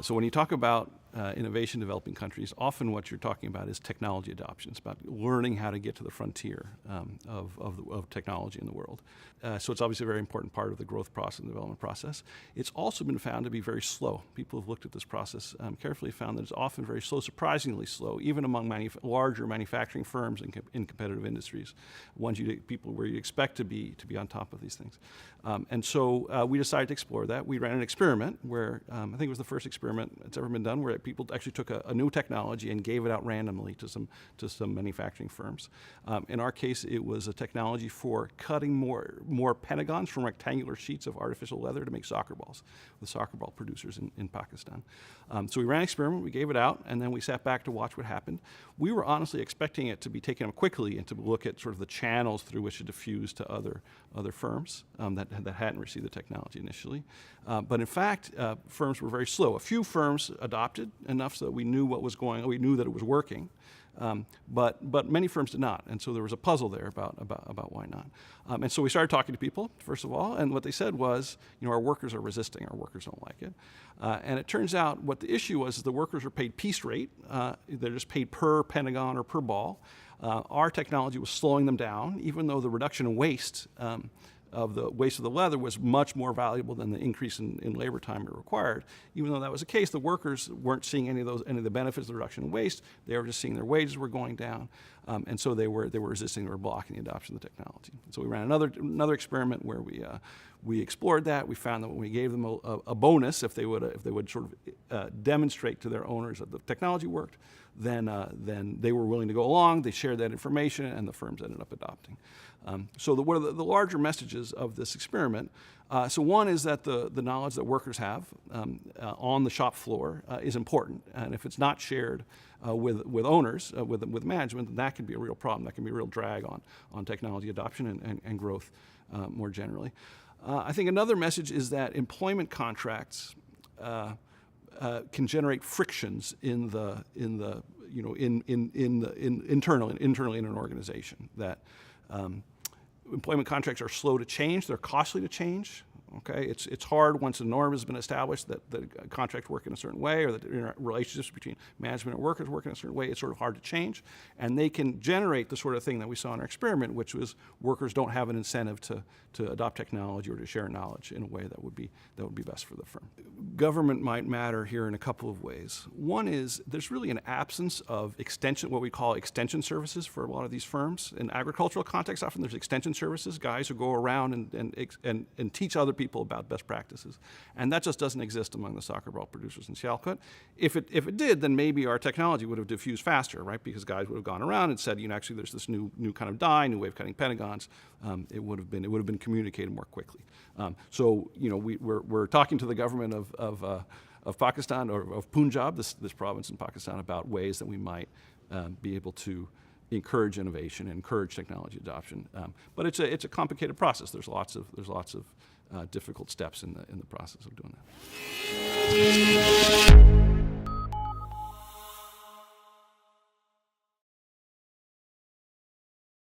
So when you talk about innovation in developing countries, often what you're talking about is technology adoption. It's about learning how to get to the frontier of technology in the world. So it's obviously a very important part of the growth process and development process. It's also been found to be very slow. People who've looked at this process carefully found that it's often very slow, surprisingly slow, even among larger manufacturing firms in competitive industries, people where you expect to be on top of these things. And so we decided to explore that. We ran an experiment where I think it was the first experiment that's ever been done where people actually took a new technology and gave it out randomly to some manufacturing firms. In our case, it was a technology for cutting more pentagons from rectangular sheets of artificial leather to make soccer balls with soccer ball producers in Pakistan. So we ran an experiment, we gave it out, and then we sat back to watch what happened. We were honestly expecting it to be taken up quickly and to look at sort of the channels through which it diffused to other firms that hadn't received the technology initially. But in fact, firms were very slow. A few firms adopted enough so that we knew what was going on, we knew that it was working. But many firms did not, and so there was a puzzle there about why not. And so we started talking to people, first of all, and what they said was, our workers are resisting, our workers don't like it. And it turns out what the issue was is the workers were paid piece rate, they're just paid per pentagon or per ball. Our technology was slowing them down, even though the reduction in waste of the leather was much more valuable than the increase in labor time it required. Even though that was the case, the workers weren't seeing any of the benefits of the reduction in waste. They were just seeing their wages were going down, and so they were resisting, they were blocking the adoption of the technology. So we ran another experiment where we explored that. We found that when we gave them a bonus if they would sort of demonstrate to their owners that the technology worked, then they were willing to go along. They shared that information, and the firms ended up adopting. So one of the larger messages of this experiment, so one is that the knowledge that workers have on the shop floor is important, and if it's not shared with owners, with management, then that can be a real problem. That can be a real drag on technology adoption and growth more generally. I think another message is that employment contracts can generate frictions internally in an organization. That employment contracts are slow to change, they're costly to change. Okay, it's hard once a norm has been established that contracts work in a certain way, or that relationships between management and workers work in a certain way. It's sort of hard to change, and they can generate the sort of thing that we saw in our experiment, which was workers don't have an incentive to adopt technology or to share knowledge in a way that would be best for the firm. Government might matter here in a couple of ways. One is there's really an absence of extension, what we call extension services for a lot of these firms. In agricultural context, often there's extension services, guys who go around and teach other people about best practices, and that just doesn't exist among the soccer ball producers in Sialkot. If it did, then maybe our technology would have diffused faster, right? Because guys would have gone around and said, actually there's this new kind of dye, new way of cutting pentagons. It would have been communicated more quickly. So we're talking to the government of Pakistan, or of Punjab, this province in Pakistan, about ways that we might be able to encourage innovation, encourage technology adoption. But it's a complicated process. There's lots of difficult steps in the process of doing that.